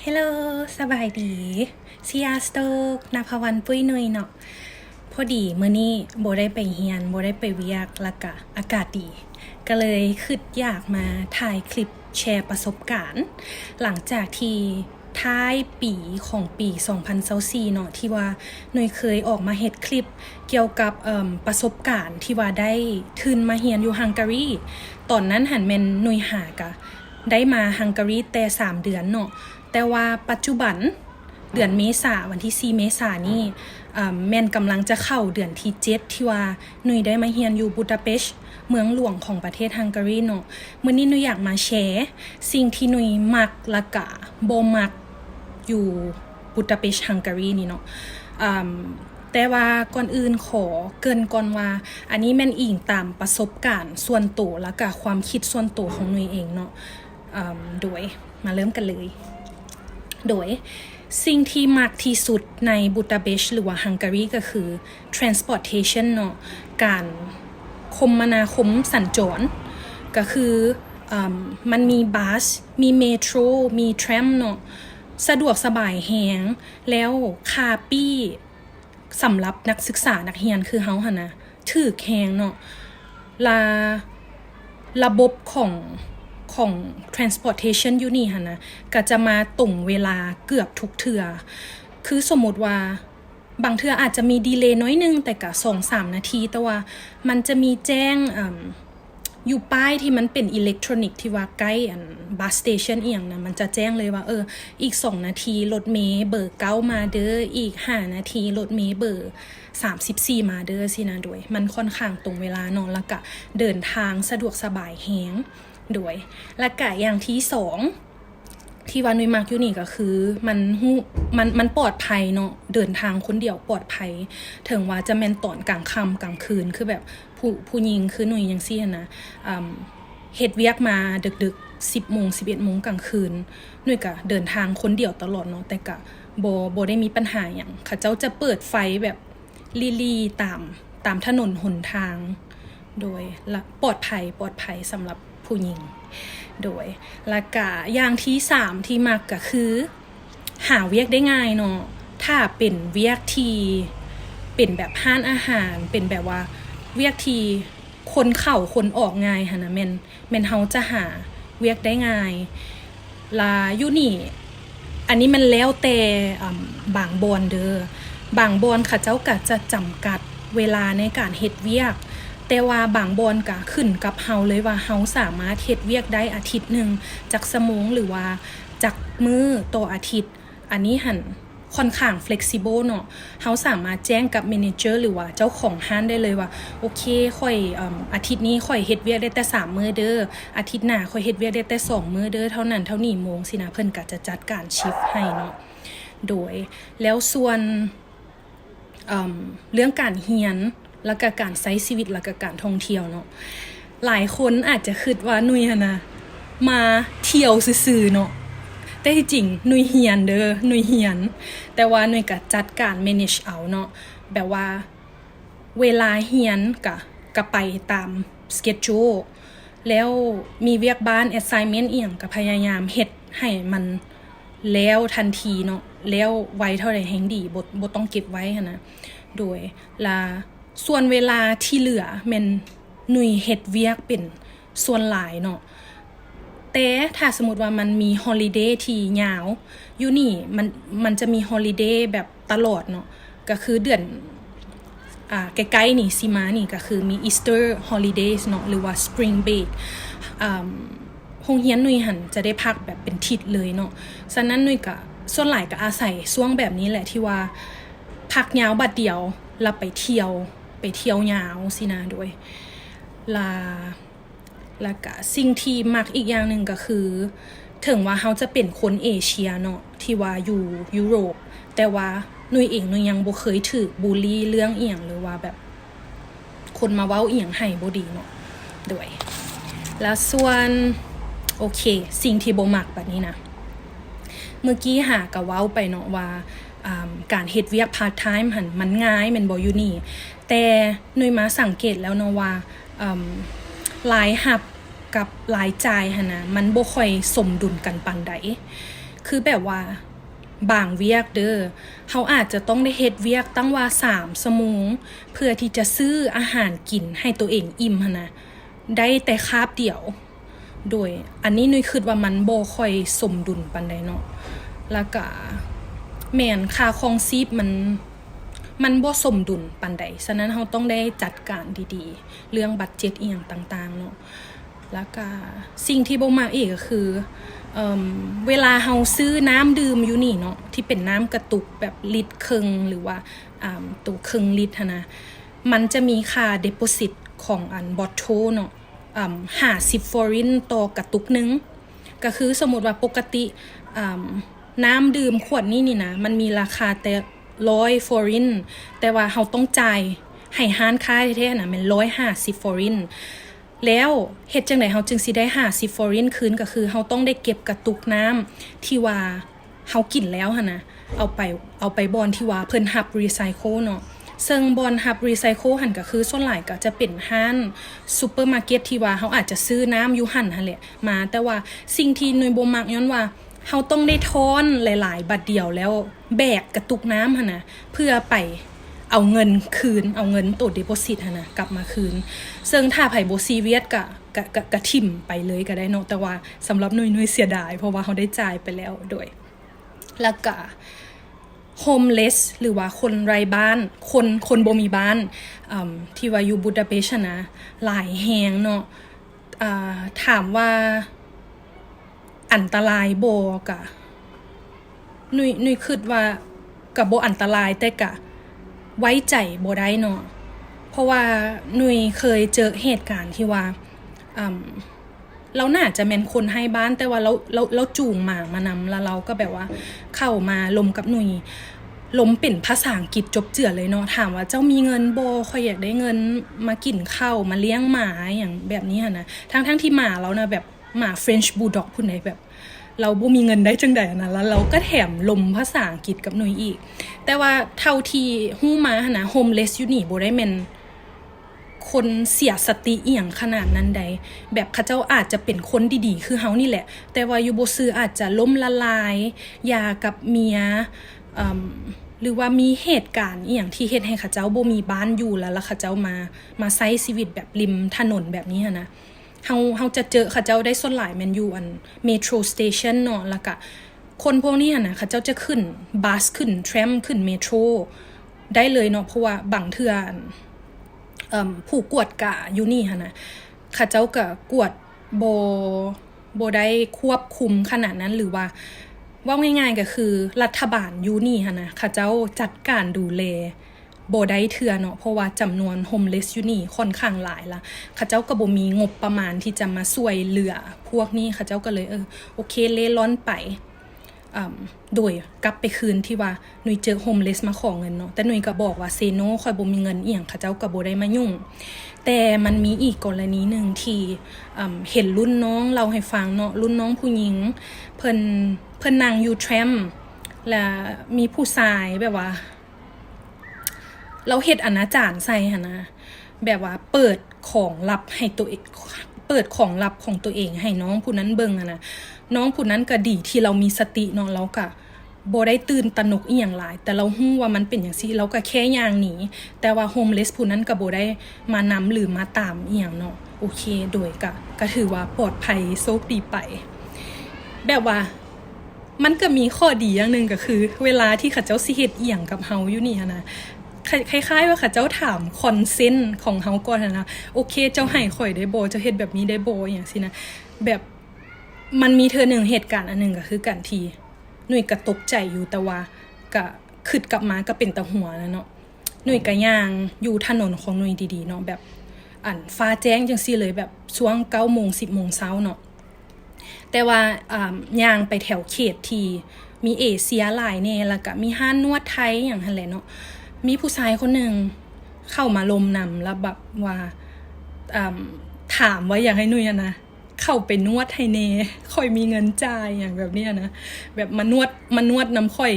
ฮลโหลสบายดีซีอาสโตกนภวรรณปุ้ยนุยเนาะพอดีมื้อนี้โบได้ไปเฮียนโบได้ไปเวียกแล้วก็อากาศดีก็เลยคิดอยากมาถ่ายคลิปแชร์ประสบการณ์หลังจากที่ท้ายปีของปี2024เนาะที่ว่าหน่วยเคยออกมาเฮ็ดคลิปเกี่ยวกับประสบการณ์ที่ว่าได้ทุนมาเฮียนอยู่ฮังการีตอนนั้นหันแม่นหน่วยหากะได้มาฮังการีแต่3เดือนเนาะแต่ว่าปัจจุบันเดือนเมษาวันที่4เมษายนนี่แม่นกำลังจะเข้าเดือนที่7ที่ว่าหนุ่ยได้มาเฮียนอยู่บูดาเปสต์เมืองหลวงของประเทศฮังการีเนาะมื้อนี้หนุ่ยอยากมาแชร์สิ่งที่หนุ่ยมักและก็บ่มักอยู่บูดาเปสต์ฮังการีนี่เนาะแต่ว่าก่อนอื่นขอเกริ่นก่อนว่าอันนี้แม่นอิงตามประสบการณ์ส่วนตัวและก็ความคิดส่วนตัวของหนุ่ยเองเนาะโดยมาเริ่มกันเลยโดยสิ่งที่มากที่สุดในบูดาเปสต์หรือว่าฮังการีก็คือ transportation เนาะการคมนาคมสัญจรก็คือมันมีบัสมีเมโทรมีแทรมเนาะสะดวกสบายแฮงแล้วคาปี้สำหรับนักศึกษานักเรียนคือเฮาหั่นนะถือแฮงเนาะระบบของ transportation อยู่นี่หั่นนะก็จะมาตรงเวลาเกือบทุกเทื่อคือสมมุติว่าบางเทื่ออาจจะมีดีเลย์น้อยนึงแต่ก็ 2-3 นาทีแต่ว่ามันจะมีแจ้งอยู่ป้ายที่มันเป็นอิเล็กทรอนิกส์ที่ว่าใกล้บัสสเตชันอีหยังนะมันจะแจ้งเลยว่าอีก2นาทีรถเมล์เบอร์9มาเด้ออีก5นาทีรถเมล์เบอร์34มาเด้อสินะโดยมันค่อนข้างตรงเวลาเนาะแล้วก็เดินทางสะดวกสบายแฮงโดยและก็อย่างที่2ที่ว่าหนุ่ยมักอยู่นี่ก็คือมันปลอดภัยเนาะเดินทางคนเดียวปลอดภัยถึงว่าจะแม่นตอนกลางค่ำกลางคืนคือแบบผู้หญิงคือหนุ่ยจังซี่นะเฮ็ดเวียกมาดึกๆ 10:00 น 11:00 นกลางคืนหนุ่ยก็เดินทางคนเดียวตลอดเนาะแต่ก็บ่ได้มีปัญหาหยังเขาเจ้าจะเปิดไฟแบบลี่ๆตามถนนหนทางโดยปลอดภัยสำหรับผู้หญิงโดยและก็อย่างที่3ที่มักก็คือหาเวียกได้ง่ายเนาะถ้าเป็นเวียกที่เป็นแบบห้านอาหารเป็นแบบว่าเวียกที่คนเข้าคนออกง่ายหั่นน่ะแม่นเฮาจะหาเวียกได้ง่ายลาอยู่นี่อันนี้มันแล้วแต่บางบอนเด้อบางบอนเขาเจ้าก็จะจำกัดเวลาในการเฮ็ดเวียกแต่ว่าบางบอนก็ขึ้นกับเฮาเลยว่าเฮาสามารถเฮ็ดเวียกได้อาทิตย์นึงจากชั่วโมงหรือว่าจากมื้อต่ออาทิตย์อันนี้หั่นค่อนข้าง flexible เนาะเฮาสามารถแจ้งกับ manager หรือว่าเจ้าของห้านได้เลยว่าโอเคค่อยอาทิตย์นี้ค่อยเฮ็ดเวียกได้แต่3มื้อเด้ออาทิตย์หน้าค่อยเฮ็ดเวียกได้แต่2มื้อเด้อเท่านั้นเท่านี้โมงสินะเพิ่นก็จะจัดการชิฟให้เนาะโดยแล้วส่วนเรื่องการเรียนแล้วก็การใช้ชีวิตแล้วก็การท่องเที่ยวเนาะหลายคนอาจจะคิดว่าหนุ่ยนะมาเที่ยวซื่อๆเนาะแต่ที่จริงหนุ่ยเรียนเด้อหนุ่ยเรียนแต่ว่าหนุ่ยก็จัดการ manage เอาเนาะแบบว่าเวลาเรียนก็ไปตาม schedule แล้วมีเวียกบ้าน assignment อีหยังก็พยายามเฮ็ดให้มันแล้วทันทีเนาะแล้วไว้เท่าใดแฮงดีบ่ต้องเก็บไว้หั่นนะโดยส่วนเวลาที่เหลือแม่นหนุ่ยเฮ็ดเวียกเป็นส่วนหลายเนาะแต่ถ้าสมมุติว่ามันมีฮอลิเดย์ที่ยาวอยู่นี่มันจะมีฮอลิเดย์แบบตลอดเนาะก็คือเดือนใกล้ๆนี่สิมานี่ก็คือมี Easter holidays เนาะหรือว่า Spring break โรงเรียนหนุ่ยหันจะได้พักแบบเป็นทิศเลยเนาะฉะนั้นหนุ่ยก็ส่วนหลายก็อาศัยช่วงแบบนี้แหละที่ว่าพักยาวบัดเดียวแล้วไปเที่ยวยาวสินะโดยแล้วก็สิ่งที่มักอีกอย่างนึงก็คือถึงว่าเฮาจะเป็นคนเอเชียเนาะที่ว่าอยู่ยุโรปแต่ว่าหนุ่ยเองหนุ่ยยังบ่เคยถูกบูลลี่เรื่องอีหยังหรือว่าแบบคนมาเว้าอีหยังให้บ่ดีเนาะโดยแล้วส่วนโอเคสิ่งที่บ่มักบัดนี้นะเมื่อกี้ก็เว้าไปเนาะว่าการเฮ็ดเวียกพาร์ทไทม์หั่นมันง่ายแม่นบ่อยู่นี่แต่หนุ่ยมาสังเกตแล้วเนาะว่ารายรับกับรายจ่ายหั่นน่ะมันบ่ค่อยสมดุลกันปานใด คือแบบว่าบางเวียกเด้อเขาอาจจะต้องได้เฮ็ดเวียกตั้งว่า3ชั่วโมงเพื่อที่จะซื้ออาหารกินให้ตัวเองอิ่มหั่นนะได้แต่คาบเดียวโดยอันนี้นุ้ยคิดว่ามันบ่ค่อยสมดุลปานใดเนาะแล้วก็แม่นค่าครองชีพมันบ่สมดุลปานใดฉะนั้นเราต้องได้จัดการดีๆเรื่องบัดเจ็ตอีหยังต่างๆเนาะแล้วก็สิ่งที่บ่มักอีกก็คือเวลาเฮาซื้อน้ำดื่มอยู่นี่เนาะที่เป็นน้ำกระตุกแบบลิตรครึ่งหรือว่าตัวครึ่งลิตรนะมันจะมีค่า deposit ของอัน bottle เนาะ50 foreign ต่อกระตุกนึงก็คือสมมุติว่าปกติน้ำดื่มขวดนี้นี่นะมันมีราคาแต่100 foreign แต่ว่าเฮาต้องจ่ายให้ร้านค้าแท้ๆน่ะมัน150 foreignแล้วเฮ็ดจังได๋เฮาจึงสิได้50 foreignคืนก็คือเฮาต้องได้เก็บกระตุกน้ำที่ว่าเฮากินแล้วหั่นนะเอาไปบอนที่ว่าเพิ่นรับรีไซเคิลเนาะซึ่งบอนรับรีไซเคิลหั่นก็คือส่วนหลายก็จะเป็นห้างซุปเปอร์มาร์เก็ตที่ว่าเฮาอาจจะซื้อน้ำอยู่หั่นแหละมาแต่ว่าสิ่งที่หน่วยบ่มักย้อนว่าเฮาต้องได้ทอนหลายๆบัดเดียวแล้วแบกกระตุกน้ำหั่นน่ะเพื่อไปเอาเงินคืนเอาเงินตัว deposit หั่นน่ะกลับมาคืนซึ่งถ้าไผบ่ซีเรียสก็ทิ่มไปเลยก็ได้เนาะแต่ว่าสำหรับหน่วยเสียดายเพราะว่าเฮาได้จ่ายไปแล้วโดยแล้วก็homeless หรือว่าคนไร้บ้านคนบ่มีบ้านที่ว่าอยู่บูดาเปสต์นะหลายแฮงเนาะถามว่าอันตรายบ่ก็หนุ่ยคิดว่าก็บ่อันตรายแต่ก็ไว้ใจบ่ได้เนาะเพราะว่าหนุ่ยเคยเจอเหตุการณ์ที่ว่าเราน่าจะแม่นคนให้บ้านแต่ว่าเราจูงหมามานำแล้วเราก็แบบว่าเข้ามาลมกับหนุ่ยล้มเป็นภาษาอังกฤษจบเจือเลยเนาะถามว่าเจ้ามีเงินบ่ค่อยอยากได้เงินมากินข้าวมาเลี้ยงหมาอย่างแบบนี้หั่นนะทั้งที่หมาเรานะแบบหมา French Bulldog พุ่นใดแบบเราบ่มีเงินได้จังได๋นะแล้วเราก็แถมลมภาษาอังกฤษกับหนุ่ยอีกแต่ว่าเท่าที่ฮู้มาหั่นนะ homeless อยู่นี่บ่ได้แม่นคนเสียสติอีหยังขนาดนั้นใดแบบเขาเจ้าอาจจะเป็นคนดีๆคือเฮานี่แหละแต่ว่าอยู่บ่ซื่ออาจจะล้มละลายยากับเมียหรือว่ามีเหตุการณ์อีหยังที่เฮ็ดให้เขาเจ้าบ่มีบ้านอยู่แล้วเขาเจ้ามาใช้ชีวิตแบบริมถนนแบบนี้นะเฮาจะเจอเขาเจ้าได้ส่วนหลายแม่นอยู่อันเมโทรสเตชันเนาะแล้วก็คนพวกนี้นะเขาเจ้าจะขึ้นบัสขึ้นแทรมขึ้นเมโทรได้เลยเนาะเพราะว่าบางเทื่อผู้กวดกะอยู่นี่หั่นน่ะเขาเจ้าก็กวดบ่ได้ควบคุมขนาดนั้นหรือว่าง่ายๆก็คือรัฐบาลอยู่นี่หั่นน่ะเขาเจ้าจัดการดูแลบ่ได้เทื่อเนาะเพราะว่าจำนวนโฮมเลสอยู่นี่ค่อนข้างหลายละเขาเจ้าก็บ่มีงบประมาณที่จะมาช่วยเหลือพวกนี้เขาเจ้าก็เลยโอเคเล่ร่อนไปโดยกลับไปคืนที่ว่าหนุ่ยเจอโฮมเลสมาขอเงินเนาะแต่หนุ่ยก็บอกว่าเซโนค่อยบ่มีเงินอีหยังเขาเจ้าก็บ่ได้มายุ่งแต่มันมีอีกกรณีนึงที่เห็นรุ่นน้องเล่าให้ฟังเนาะรุ่นน้องผู้หญิงเพิ่นนั่งอยู่แทรมแล้วมีผู้ชายแบบว่าเราเฮ็ดอนาจารใส่หั่นนะแบบว่าเปิดของลับให้ตัวเองเปิดของลับของตัวเองให้น้องผู้นั้นเบิ่งนะน้องผู้นั้นก็ดีที่เรามีสติเนาะเราก็บ่ได้ตื่นตระหนกอีหยังหลายแต่เราฮู้ว่ามันเป็นจังซี่เราก็แค่ย่างหนีแต่ว่าโฮมเลสผู้นั้นก็บ่ได้มานำหรือมาตามอีหยังเนาะโอเคโดยก็ถือว่าปลอดภัยโชคดีไปแบบว่ามันก็มีข้อดีอย่างนึงก็คือเวลาที่เขาเจ้าสิเฮ็ดอีหยังกับเฮาอยู่นี่นะคล้ายๆว่าเขาเจ้าถามคอนเซนต์ของเฮาก่อนนะโอเคเจ้าให้ข่อยได้บ่เจ้าเฮ็ดแบบนี้ได้บ่อย่างซี่นะแบบมันมีเธอหนึ่งเหตุการณ์อันนึงก็คือการที่หนุ่ยก็ตกใจอยู่แต่ว่าก็คิดกลับมาก็เป็นตาหัวนะเนาะหนุ่ยก็ย่างอยู่ถนนของหนุ่ยดีๆเนาะแบบฟ้าแจ้งจังซี่เลยแบบช่วง 9:00 น 10:00 น เช้าเนาะแต่ว่าย่างไปแถวเขตที่มีเอเชียหลายแน่แล้วก็มีห้านนวดไทยอย่างหั่นแหละเนาะมีผู้ชายคนนึงเข้ามาลมนำแล้วแบบว่าถามว่าอยากให้หนุ่ยนะเข้าไปนวดให้แน่ค่อยมีเงินจ่ายอย่างแบบนี้นะแบบมานวดน้ำค่อย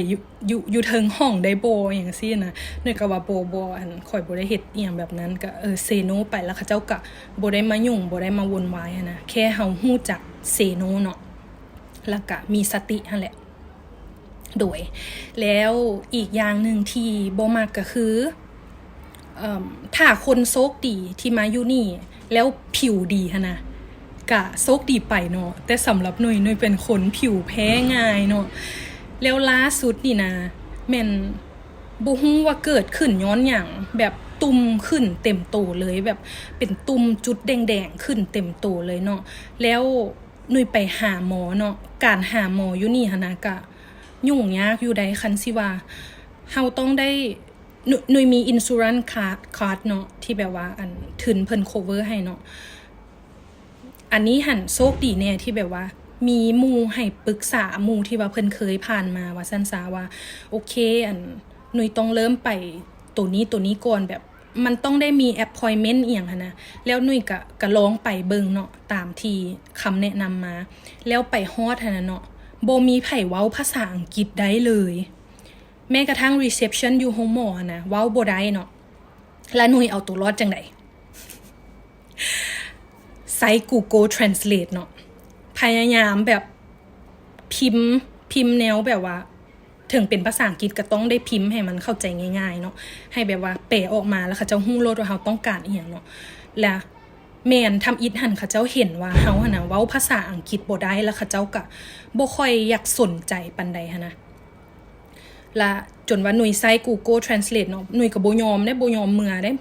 อยู่เทิงห้องได้บ่อย่างซี่นะหนุ่ยก็ว่าบ่อันค่อยบ่ได้เฮ็ดอีหยังแบบนั้นก็เซโนไปแล้วเขาเจ้าก็บ่ได้มายุ่งบ่ได้มาวนวายนะแค่เฮาฮู้จักเซโนเนาะแล้วก็มีสติหั่นแหละ โดยแล้วอีกอย่างหนึ่งที่บ่มักก็คือถ้าคนโชคดีที่มาอยู่นี่แล้วผิวดีฮะนะก็โชคดีไปเนาะแต่สำหรับหนุ่ยเป็นคนผิวแพ้ง่ายเนาะแล้วล่าสุดนี่นะแม่นบ่ฮู้ว่าเกิดขึ้นย้อนหยังแบบตุ่มขึ้นเต็มโตเลยแบบเป็นตุ่มจุดแดงๆขึ้นเต็มโตเลยเนาะแล้วหนุ่ยไปหาหมอเนาะการหาหมออยู่นี่หะนะก็ยุ่งยากอยู่ใดคันสิว่าเฮาต้องได้หนุ่ยมี insurance card เนาะที่แบบว่าอันทุนเพิ่น cover ให้เนาะอันนี้หันโชคดีแน่ที่แบบว่ามีหมู่ให้ปรึกษาหมู่ที่ว่าเพิ่นเคยผ่านมาว่าซั่นซะว่าโอเคอันหนุ่ยต้องเริ่มไปตัวนี้ก่อนแบบมันต้องได้มี appointment อีหยังหั่นนะแล้วหนุ่ยก็ลองไปเบิ่งเนาะตามที่คำแนะนำมาแล้วไปฮอดหั่นน่ะเนาะบ่มีไผเว้าภาษาอังกฤษได้เลยแม้กระทั่ง reception อยู่ห้องหมอนะเว้าบ่ได้เนาะแล้วหนุ่ยเอาตัวรอดจังได๋ใช้ Google Translate เนาะพยายามแบบพิมพ์แนวแบบว่าถึงเป็นภาษาอังกฤษก็ต้องได้พิมพ์ให้มันเข้าใจง่ายๆเนาะให้แบบว่าแปลออกมาแล้วเขาเจ้าฮู้โลดว่าเฮาต้องการอีหยังเนาะและแม่นทำอิฐหันเขาเจ้าเห็นว่าเฮาหั่นน่ะเว้าภาษาอังกฤษบ่ได้แล้วเขาเจ้าก็บ่ค่อยอยากสนใจปานใดหั่นนะและจนว่าหนุ่ยใช้ Google Translate เนาะหนุ่ยก็บ่ยอมเมื่อได้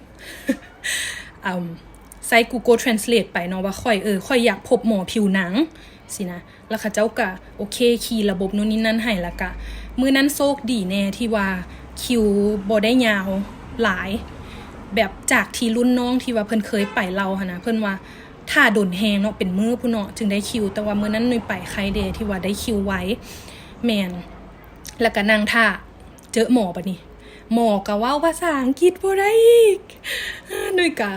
ใช้ Google Translate ไปเนาะว่าค่อยอยากพบหมอผิวหนังสินะแล้วเขาเจ้าก็โอเคคีย์ระบบนู่นนี่นั่นให้แล้วก็มื้อนั้นโชคดีแน่ที่ว่าคิวบ่ได้ยาวหลายแบบจากที่รุ่นน้องที่ว่าเพิ่นเคยไปเราหั่นนะเพิ่นว่าถ้าโดนแฮงเนาะเป็นมื้อพุ่นเนาะจึงได้คิวแต่ว่ามื้อนั้นหนุ่ยไปไคเดที่ว่าได้คิวไว้แม่นแล้วก็นั่งท่าเจอหมอบัดนี้หมอก็เว้าภาษาอังกฤษบ่ได้อีกหนุ่ยก็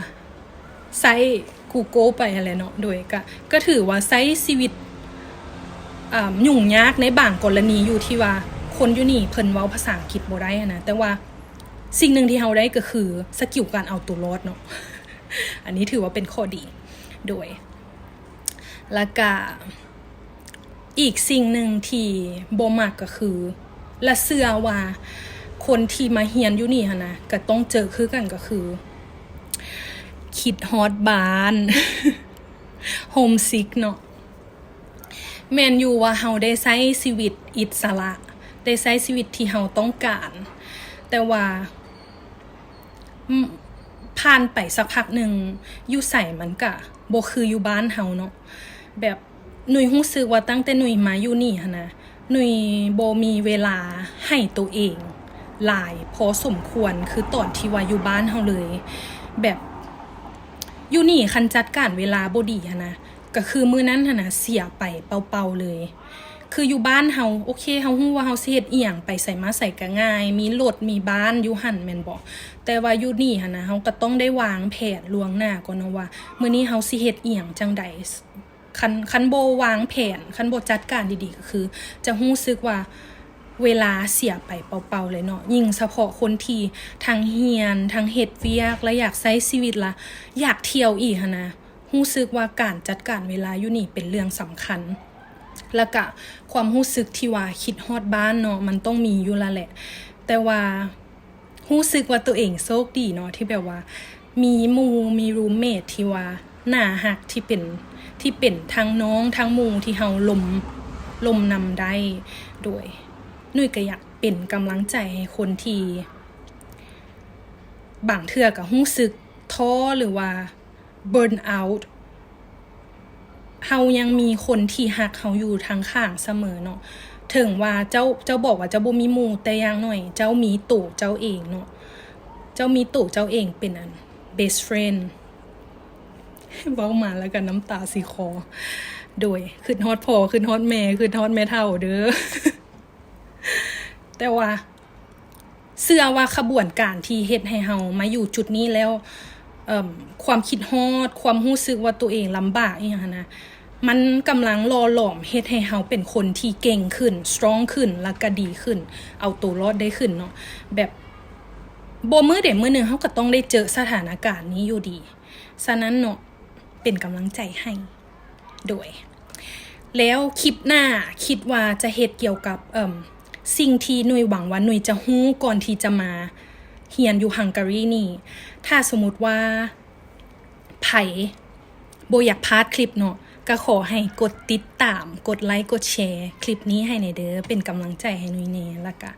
ใช้ Google ไปอะไรเนาะโดยก็ถือว่าใช้ชีวิตยุ่งยากในบางกรณีอยู่ที่ว่าคนอยู่นี่เพิ่นเว้าภาษาอังกฤษบ่ได้นะแต่ว่าสิ่งหนึ่งที่เฮาได้ก็คือสกิลการเอาตัวรอดเนาะ อันนี้ถือว่าเป็นข้อดีโดยแล้วก็อีกสิ่งหนึ่งที่บ่มักก็คือและเชื่อว่าคนที่มาเรียนอยู่นี่หั่นนะก็ต้องเจอคือกันก็คือคิดฮอดบ้าน โฮมซิกเนาะแม่นอยู่ว่าเฮาได้ใช้ชีวิตอิสระได้ใช้ชีวิตที่เฮาต้องการแต่ว่าผ่านไปสักพักหนึ่งอยู่ใส่มันก็บ่คืออยู่บ้านเฮาเนาะแบบหนุ่ยรู้สึกว่าตั้งแต่หนุ่ยมาอยู่นี่หั่นนะหนุ่ยบ่มีเวลาให้ตัวเองหลายพอสมควรคือตอนที่ว่าอยู่บ้านเฮาเลยแบบอยู่นี่คันจัดการเวลาบ่ดีหั่นนะก็คือมื้อนั้นหั่นน่ะเสียไปเปล่าๆเลยคืออยู่บ้านเฮาโอเคเฮาฮู้ว่าเฮาสิเฮ็ดอีหยังไปใส่มาใส่ก็ง่ายมีรถมีบ้านอยู่หั่นแม่นบ่แต่ว่าอยู่นี่หั่นน่ะเฮาก็ต้องได้วางแผนล่วงหน้าก่อนเนาะว่ามื้อนี้เฮาสิเฮ็ดอีหยังจังใดคันบ่วางแผนคันบ่จัดการดีๆก็คือจะรู้สึกว่าเวลาเสียไปเปล่าๆเลยเนาะยิ่งเฉพาะคนที่ทั้งเรียนทั้งเฮ็ดเวียกและอยากใช้ชีวิตละอยากเที่ยวอีกหั่นนะรู้สึกว่าการจัดการเวลาอยู่นี่เป็นเรื่องสำคัญแล้วก็ความรู้สึกที่ว่าคิดฮอดบ้านเนาะมันต้องมีอยู่แล้วแหละแต่ว่ารู้สึกว่าตัวเองโชคดีเนาะที่แบบว่ามีหมู่มีรูมเมทที่ว่าน่ารักที่เป็นทั้งน้องทั้งหมู่ที่เฮาลมนำได้โดยหนุ่ยก็อยากเป็นกำลังใจให้คนที่บางเทื่อก็รู้สึกท้อหรือว่า burn out เฮายังมีคนที่ฮักเฮาอยู่ทางข้างเสมอเนาะถึงว่าเจ้าบอกว่าเจ้าบ่มีหมู่แต่อย่างน้อยเจ้ามีตัวเจ้าเองเนาะเจ้ามีตัวเจ้าเองเป็นอัน best friend เว้ามาแล้วกันน้ำตาสิคอโดยขึ้นฮอดพ่อขึ้นฮอดแม่ขึ้นฮอดแม่เฒ่าเด้อ แต่ว่าเชื่อว่าขบวนการที่เฮ็ดให้เฮามาอยู่จุดนี้แล้วความคิดฮอดความรู้สึกว่าตัวเองลำบากอีหยังนะมันกำลังหล่อหลอมเฮ็ดให้เฮาเป็นคนที่เก่งขึ้น strong ขึ้นแล้วก็ดีขึ้นเอาตัวรอดได้ขึ้นเนาะแบบบ่มื้อใดมื้อนึงเฮาก็ต้องได้เจอสถานการณ์นี้อยู่ดีฉะนั้นเนาะเป็นกำลังใจให้โดยแล้วคลิปหน้าคิดว่าจะเฮ็ดเกี่ยวกับ สิ่งที่หนุ่ยหวังว่าหนุ่ยจะฮู้ก่อนที่จะมาเฮียนอยู่ฮังการีนี่ถ้าสมมุติว่าไผบ่อยากพลาดคลิปเนาะก็ขอให้กดติดตามกดไลค์กดแชร์คลิปนี้ให้ในเด้อเป็นกำลังใจให้หนุ่ยแน่แล้วก็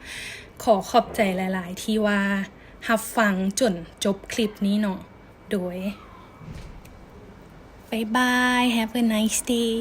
ขอขอบใจหลายๆที่ว่ารับฟังจนจบคลิปนี้เนาะโดยบ๊ายบาย have a nice day